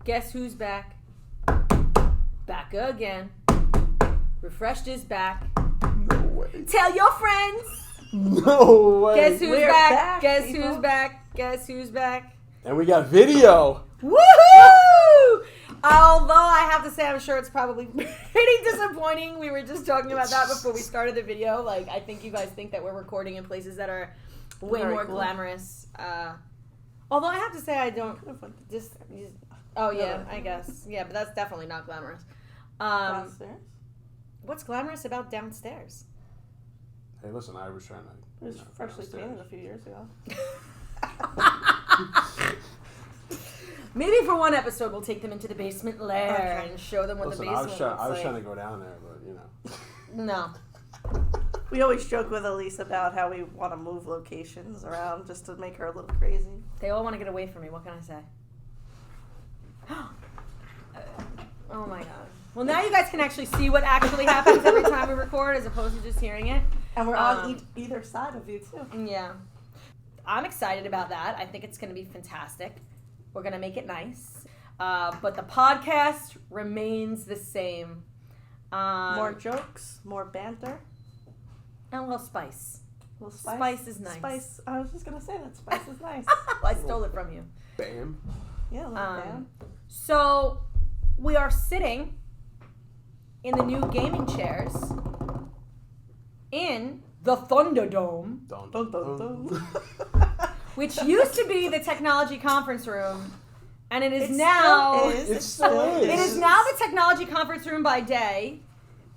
Guess who's back? Back again. ReFre5hed is back. No way. Tell your friends. No way. Guess who's We're back? back, Guess people. who's back? Guess who's back? And we got video. Woohoo! Although I have to say, I'm sure it's probably pretty disappointing. We were just talking about that before we started the video. Like, I think you guys think that we're recording in places that are way Very more cool. glamorous. Although I have to say, I don't just. Oh yeah, I guess. Yeah, but that's definitely not glamorous. Downstairs? What's glamorous about downstairs? Hey, listen, I was trying to. It was freshly painted a few years ago. Maybe for one episode we'll take them into the basement lair and show them what Listen, the basement I was looks trying like. to go down there, but you know. No. We always joke with Alise about how we want to move locations around just to make her a little crazy. They all want to get away from me. What can I say? Oh my god. Well, now you guys can actually see what actually happens every time we record as opposed to just hearing it. And we're on either side of you, too. Yeah. I'm excited about that. I think it's going to be fantastic. We're going to make it nice. But the podcast remains the same. More jokes, more banter. And a little spice. A little spice. Spice is nice. Spice. I was just going to say that. Spice is nice. I stole it from you. Bam. Yeah, a little bam. So, we are sitting in the new gaming chairs in the Thunderdome, Dun, Dun, dun, dun. which used to be the technology conference room, and it is It now still is. It still is. it is now the technology conference room by day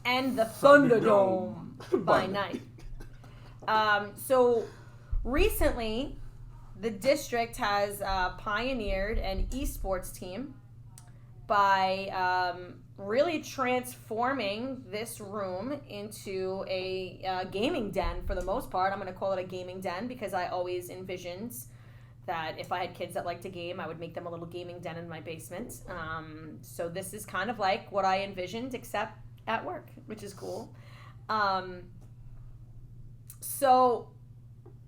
and the Thunderdome by night. So recently, the district has pioneered an esports team by really transforming this room into a gaming den for the most part. I'm going to call it a gaming den because I always envisioned that if I had kids that like to game, I would make them a little gaming den in my basement. So this is kind of like what I envisioned, except at work, which is cool. So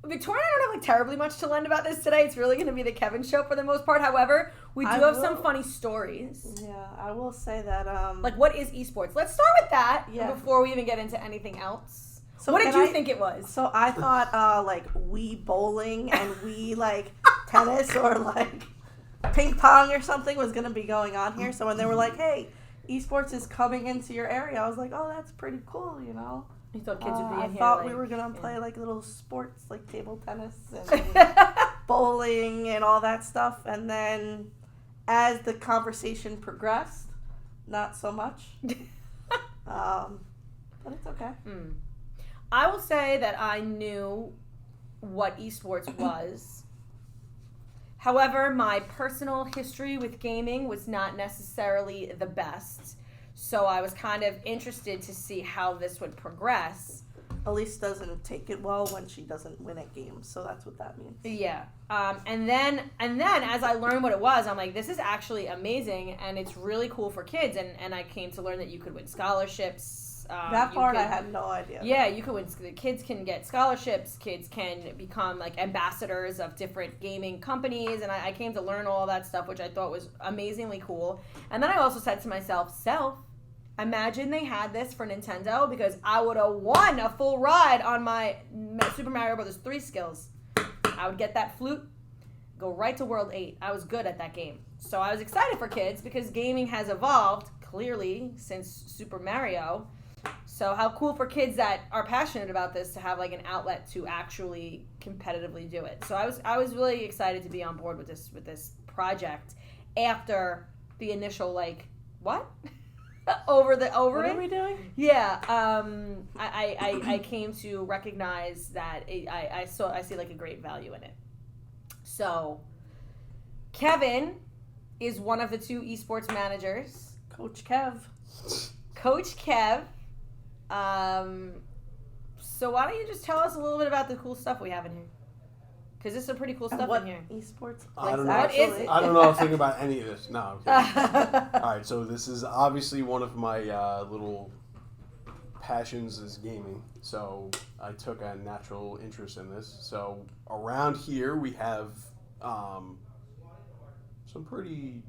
Victoria and I don't have like terribly much to lend about this today. It's really going to be the Kevin show for the most part. However, we do have some funny stories. Yeah, I will say that. Like, what is esports? Let's start with that before we even get into anything else. So what did you think it was? So I thought like Wii bowling and Wii like tennis or like ping pong or something was going to be going on here. So when they were like, hey, esports is coming into your area, I was like, oh, that's pretty cool, you know? You thought kids would be in I here? thought like, we were going to play like little sports like table tennis and bowling and all that stuff. And then as the conversation progressed, not so much. But it's okay. I will say that I knew what esports was. However, my personal history with gaming was not necessarily the best. So I was kind of interested to see how this would progress. Alise doesn't take it well when she doesn't win at games, so that's what that means. Yeah. And then as I learned what it was, I'm like, this is actually amazing, and it's really cool for kids. And I came to learn that you could win scholarships. That part I had no idea. Yeah, you could win. The kids can get scholarships. Kids can become like ambassadors of different gaming companies, and I came to learn all that stuff, which I thought was amazingly cool. And then I also said to myself, imagine they had this for Nintendo, because I would have won a full ride on my Super Mario Bros. 3 skills. I would get that flute, go right to World 8. I was good at that game. So I was excited for kids because gaming has evolved, clearly, since Super Mario. So how cool for kids that are passionate about this to have like an outlet to actually competitively do it. So I was really excited to be on board with this project after the initial like, what? What are we doing? Yeah, I came to recognize that I see like a great value in it. So, Kevin is one of the two esports managers. Coach Kev. So why don't you just tell us a little bit about the cool stuff we have in here? Because there's some pretty cool stuff in here. Esports? I don't know. What is it? I don't know if I think about any of this. No, I'm kidding. All right, so this is obviously one of my little passions is gaming. So I took a natural interest in this. So around here we have some pretty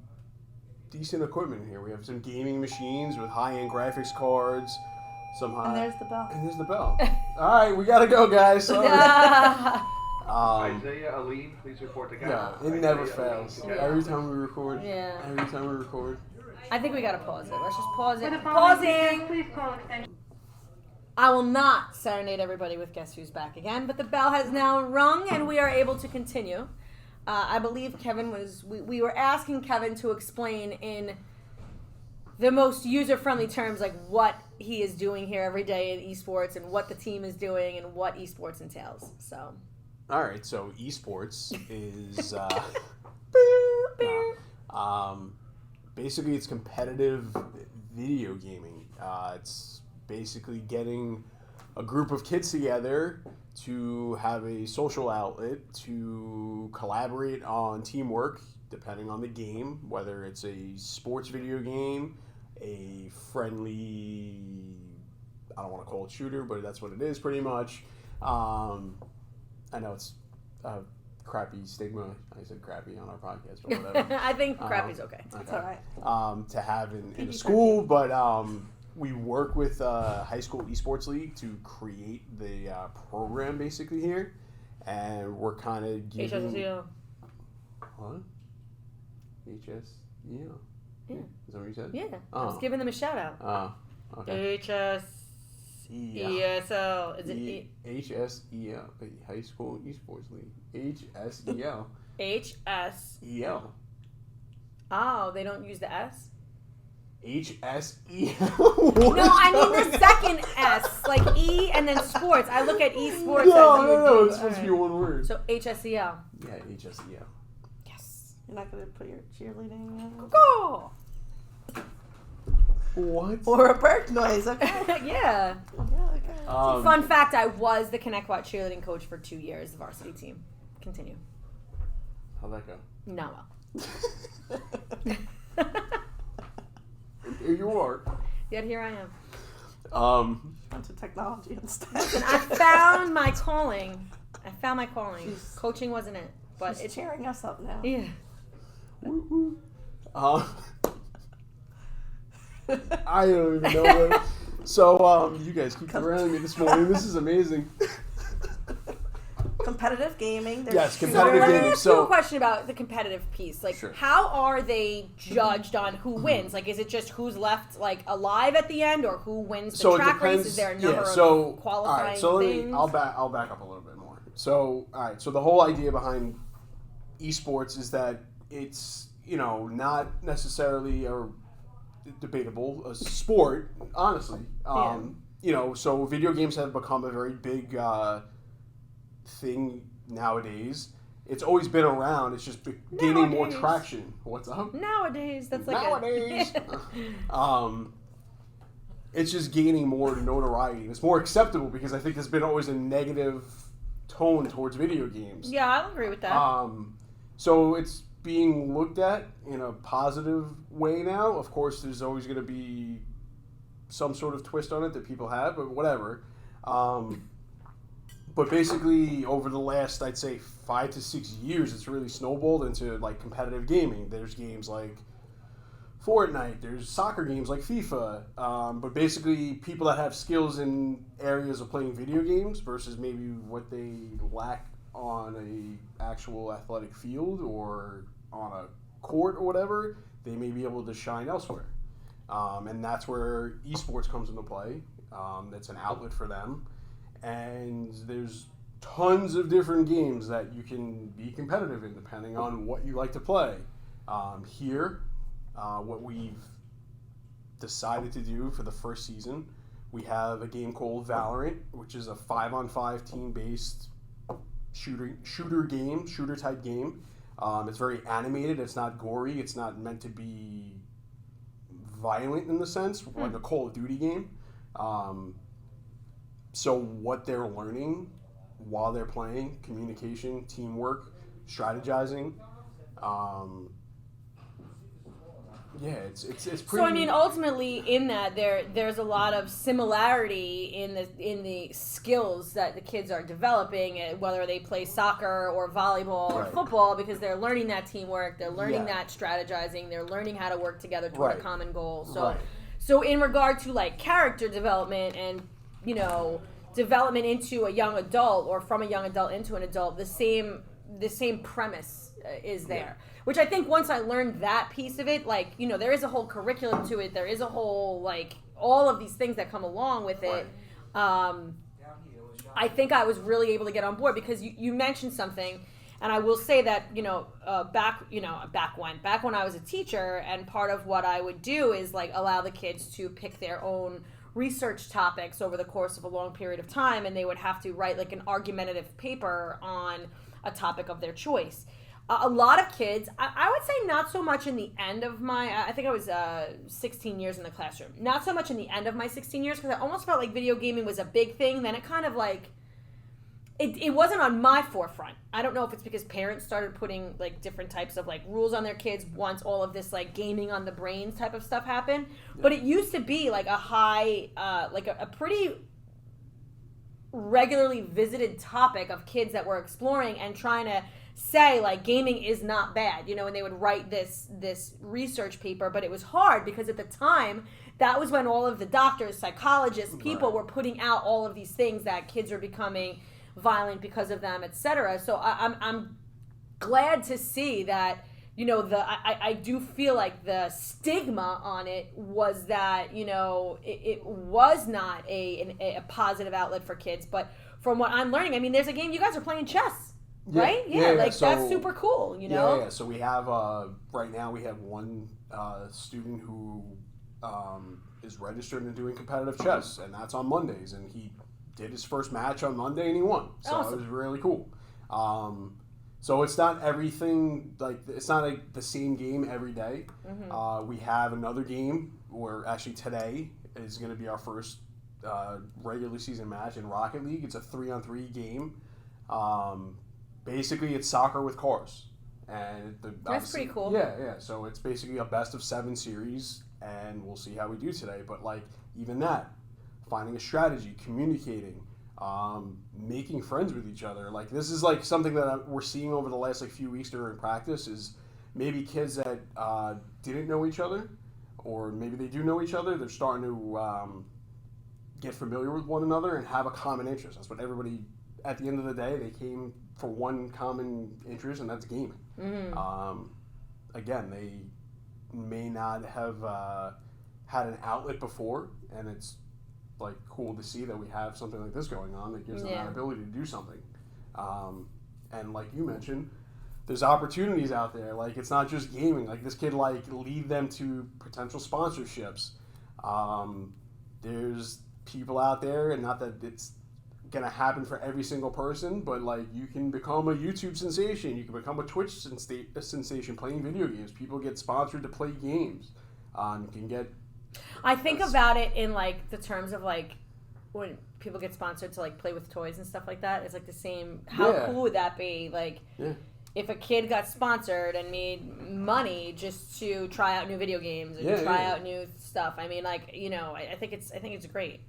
decent equipment here. We have some gaming machines with high-end graphics cards. And there's the bell. And there's the bell. All right, we gotta go, guys. Sorry. Isaiah, Aline, please report to God. Yeah, it never fails. Every time we record. Yeah. Every time we record. I think we gotta pause it. Let's just pause it. Pausing. Please call extension. I will not serenade everybody with Guess Who's Back again, but the bell has now rung and we are able to continue. I believe Kevin was. We were asking Kevin to explain in the most user-friendly terms, like what he is doing here every day in esports and what the team is doing and what esports entails. So. All right, so esports is basically it's competitive video gaming. It's basically getting a group of kids together to have a social outlet to collaborate on teamwork, depending on the game, whether it's a sports video game, a friendly, I don't want to call it shooter, but that's what it is pretty much. I know it's a crappy stigma. I said crappy on our podcast, but whatever. I think crappy's okay. It's all right. To have in a school, but we work with High School Esports League to create the program basically here, and we're kind of giving... HSEO. What? HSEO? Yeah. Is that what you said? Yeah. Oh. I was giving them a shout out. Oh, okay. HSESL. Is it HSEL? High School Esports League. HSEL. HS? EL. Oh, they don't use the S? HSEL? No, I mean the second S, like E and then sports. I look at esports No, as you no, do. it's supposed to be one word. So HSEL. Yeah, HSEL. Yes. You're not going to put your cheerleading in? Go! What? Or a bird noise, okay? Yeah. Yeah, okay. Fun fact, I was the ConnectWatch cheerleading coach for 2 years, the varsity team. Continue. How'd that go? Not well. Here you are. Yet here I am. Went to technology instead. And I found my calling. Jeez. Coaching wasn't it. But She's it's cheering us up now. yeah. Woo-hoo. I don't even know what. So, you guys keep surrounding me this morning. This is amazing. Competitive gaming. There's Yes, So competitive let me gaming. ask you So- a question about the competitive piece. Like, Sure. how are they judged on who wins? Like, is it just who's left like alive at the end, or who wins the So it track race? depends. Is there a number so, of qualifying all right, so things? I'll back up a little bit more. So, all right, so the whole idea behind esports is that it's, not necessarily debatable a sport, honestly. So video games have become a very big thing nowadays. It's always been around. It's just gaining more Nowadays. traction. What's up? Nowadays, that's like Nowadays. It's just gaining more notoriety. It's more acceptable because I think there's been always a negative tone towards video games. Yeah, I'll agree with that. So it's being looked at in a positive way now. Of course, there's always going to be some sort of twist on it that people have, but whatever. But basically, over the last, I'd say, 5 to 6 years, it's really snowballed into like competitive gaming. There's games like Fortnite. There's soccer games like FIFA. But basically, people that have skills in areas of playing video games versus maybe what they lack on a actual athletic field or on a court or whatever, they may be able to shine elsewhere. And that's where esports comes into play. That's an outlet for them. And there's tons of different games that you can be competitive in depending on what you like to play. Here, what we've decided to do for the first season, we have a game called Valorant, which is a 5-on-5 team-based shooter type game. It's very animated. It's not gory. It's not meant to be violent in the sense, like a Call of Duty game. So what they're learning while they're playing, communication, teamwork, strategizing, Yeah, it's pretty. So I mean, ultimately, in that there's a lot of similarity in the skills that the kids are developing, whether they play soccer or volleyball or football, because they're learning that teamwork, they're learning that strategizing, they're learning how to work together toward a common goal. So, so in regard to like character development and development into a young adult or from a young adult into an adult, the same premise is there. Yeah. Which I think once I learned that piece of it, like, there is a whole curriculum to it. There is a whole, like, all of these things that come along with it. I think I was really able to get on board because you mentioned something, and I will say that, back when I was a teacher, and part of what I would do is, like, allow the kids to pick their own research topics over the course of a long period of time, and they would have to write, like, an argumentative paper on a topic of their choice. A lot of kids, I would say not so much in the end of I think I was 16 years in the classroom. Not so much in the end of my 16 years because I almost felt like video gaming was a big thing. Then it kind of like, it wasn't on my forefront. I don't know if it's because parents started putting like different types of like rules on their kids once all of this like gaming on the brains type of stuff happened. Yeah. But it used to be like a high, like a pretty regularly visited topic of kids that were exploring and trying to say like gaming is not bad, and they would write this research paper, but it was hard because at the time that was when all of the doctors, psychologists, people were putting out all of these things that kids are becoming violent because of them, etc. So I'm glad to see that I do feel like the stigma on it was that it was not a positive outlet for kids, but from what I'm learning, I mean, there's a game you guys are playing chess. Yeah, right? Yeah, so, that's super cool, Yeah, so we have, right now we have one student who is registered and doing competitive chess, and that's on Mondays, and he did his first match on Monday, and he won. So awesome. It was really cool. So it's not everything, like, it's not like the same game every day. Mm-hmm. We have another game, where actually today is going to be our first regular season match in Rocket League. It's a 3-on-3 game. Basically, it's soccer with cars, and that's pretty cool. Yeah. So it's basically a best of 7 series, and we'll see how we do today. But like even that, finding a strategy, communicating, making friends with each other. Like this is like something that we're seeing over the last like few weeks during practice is maybe kids that didn't know each other, or maybe they do know each other. They're starting to get familiar with one another and have a common interest. That's what everybody. At the end of the day, they came for one common interest, and that's gaming. Mm-hmm. Again, they may not have had an outlet before, and it's like cool to see that we have something like this going on that gives them that ability to do something. And like you mentioned, there's opportunities out there. Like it's not just gaming. Like this kid like lead them to potential sponsorships. There's people out there, and not that it's gonna happen for every single person, but like you can become a YouTube sensation, you can become a Twitch sensation playing video games. People get sponsored to play games. You can get. I think about it in like the terms of like when people get sponsored to like play with toys and stuff like that. It's like the same. How cool would that be? Like if a kid got sponsored and made money just to try out new video games and try out new stuff. I mean, like I think it's great.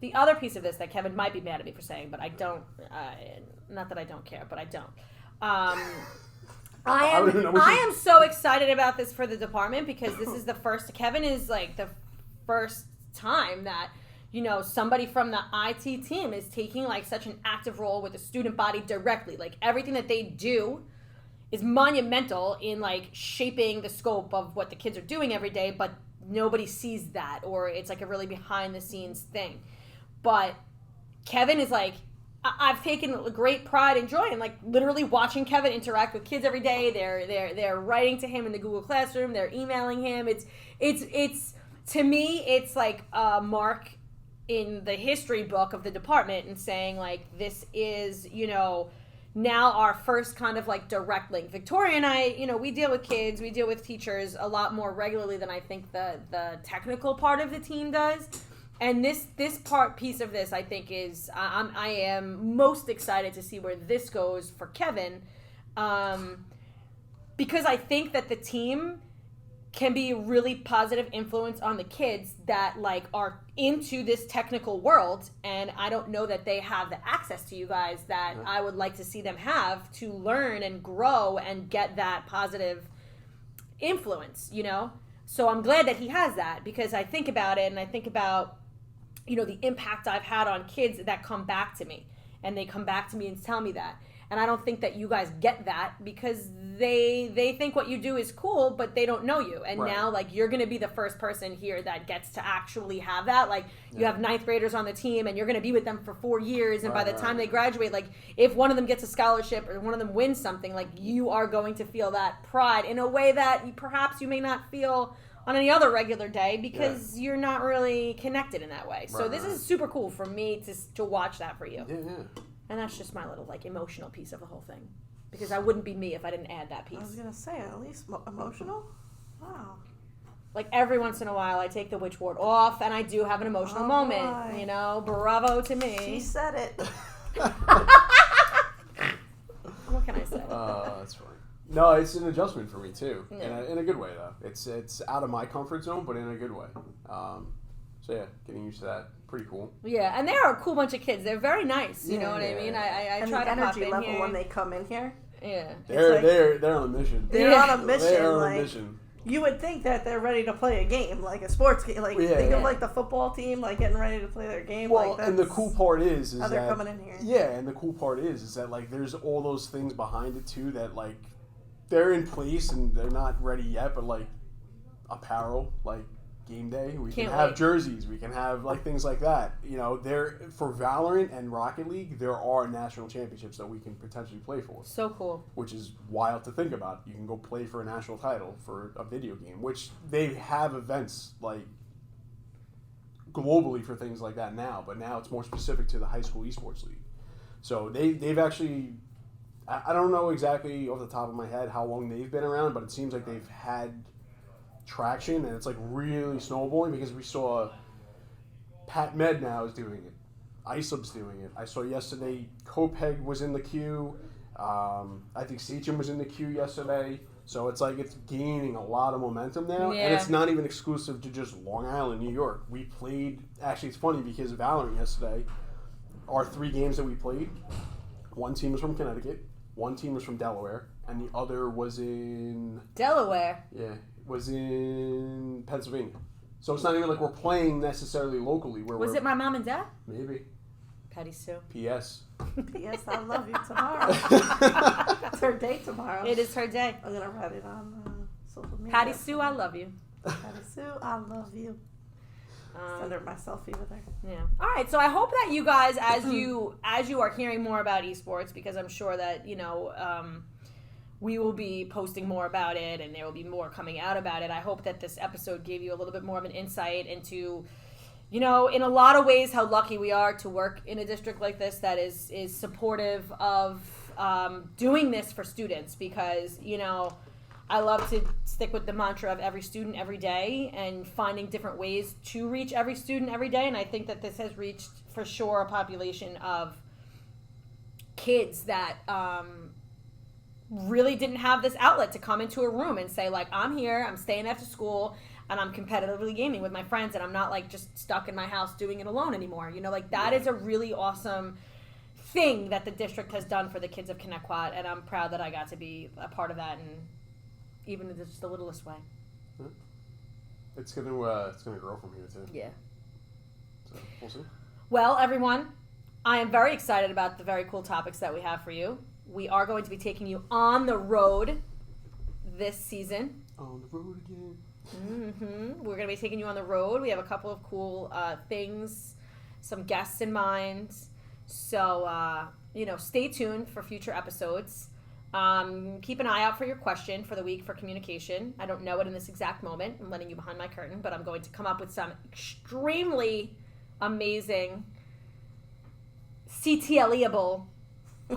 The other piece of this that Kevin might be mad at me for saying, but I don't. Not that I don't care, but I don't. I am so excited about this for the department because this is the first. Kevin is like the first time that somebody from the IT team is taking like such an active role with the student body directly. Like everything that they do is monumental in like shaping the scope of what the kids are doing every day, but nobody sees that, or it's like a really behind the scenes thing. But Kevin is like, I've taken great pride and joy in like literally watching Kevin interact with kids every day. They're writing to him in the Google Classroom. They're emailing him. It's to me, it's like a mark in the history book of the department and saying like this is now our first kind of like direct link. Victoria and I, we deal with kids, we deal with teachers a lot more regularly than I think the technical part of the team does. And this piece of this, I think, is I am most excited to see where this goes for Kevin, because I think that the team can be a really positive influence on the kids that like are into this technical world, and I don't know that they have the access to you guys that I would like to see them have to learn and grow and get that positive influence, you know? So I'm glad that he has that, because I think about it and I think about, you know, the impact I've had on kids that come back to me, and they come back to me and tell me that. And I don't think that you guys get that, because they think what you do is cool, but they don't know you. And now, like, you're going to be the first person here that gets to actually have that. Like, you have 9th graders on the team, and you're going to be with them for 4 years. And by the time they graduate, like, if one of them gets a scholarship or one of them wins something, like, you are going to feel that pride in a way that perhaps you may not feel on any other regular day, because you're not really connected in that way. So this is super cool for me to watch that for you. Yeah. And that's just my little, like, emotional piece of the whole thing. Because I wouldn't be me if I didn't add that piece. I was going to say, at least emotional? Wow. Like, every once in a while, I take the witch ward off, and I do have an emotional moment. Boy. You know, bravo to me. She said it. What can I say? That's funny. No, it's an adjustment for me, too. Yeah. In a good way, though. It's out of my comfort zone, but in a good way. So, yeah, getting used to that. Pretty cool. Yeah, and they're a cool bunch of kids. They're very nice. You know what I mean? I and try the to pop energy in level here. when they come in here. Yeah. They're on a mission. They're on a mission. They're on like, a mission. You would think that they're ready to play a game, like a sports game. Like, think of, like, the football team, like, getting ready to play their game. Well, like, and the cool part is how they're that... coming in here. Yeah, and the cool part is that, like, there's all those things behind it, too, that, like, they're in place and they're not ready yet, but, like, apparel, like, game day, we can have jerseys, we can have, like, things like that. You know, there for Valorant and Rocket League, there are national championships that we can potentially play for. So cool. Which is wild to think about. You can go play for a national title for a video game, which they have events, like, globally for things like that now, but now it's more specific to the high school esports league. So they've actually, I don't know exactly off the top of my head how long they've been around, but it seems like they've had traction, and it's like really snowballing, because we saw Pat Med now is doing it, Islip's doing it. I saw yesterday Copeg was in the queue. I think Sachem was in the queue yesterday. So it's like it's gaining a lot of momentum now, and it's not even exclusive to just Long Island, New York. We played, actually it's funny because of Valorant yesterday, our 3 games that we played, one team was from Connecticut, one team was from Delaware, and the other was in... Delaware? Yeah. Was in Pennsylvania. So it's not even like we're playing necessarily locally. Was it my mom and dad? Maybe. Patty Sue. P.S. P.S. I love you tomorrow. It's her day tomorrow. It is her day. I'm going to write it on social media. Patty Sue, I love you. Patty Sue, I love you. Send her my selfie with her. Yeah. All right. So I hope that you guys, as you are hearing more about esports, because I'm sure that, you know, we will be posting more about it, and there will be more coming out about it. I hope that this episode gave you a little bit more of an insight into, you know, in a lot of ways, how lucky we are to work in a district like this that is supportive of doing this for students, because, you know, I love to stick with the mantra of every student every day and finding different ways to reach every student every day. And I think that this has reached, for sure, a population of kids that really didn't have this outlet to come into a room and say, like, I'm here, I'm staying after school, and I'm competitively gaming with my friends, and I'm not, like, just stuck in my house doing it alone anymore. You know, like, that is a really awesome thing that the district has done for the kids of Connecticut, and I'm proud that I got to be a part of that, and even in just the littlest way. It's gonna grow from here, too. Yeah. So, we'll see. Well, everyone, I am very excited about the very cool topics that we have for you. We are going to be taking you on the road this season. On the road again. Mm-hmm. We're going to be taking you on the road. We have a couple of cool things, some guests in mind. So, you know, stay tuned for future episodes. Keep an eye out for your question for the week for communication. I don't know it in this exact moment. I'm letting you behind my curtain, but I'm going to come up with some extremely amazing, CTLE-able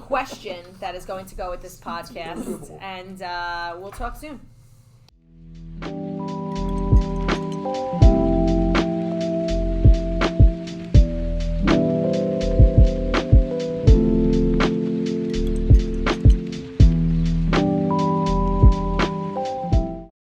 question that is going to go with this podcast, and we'll talk soon.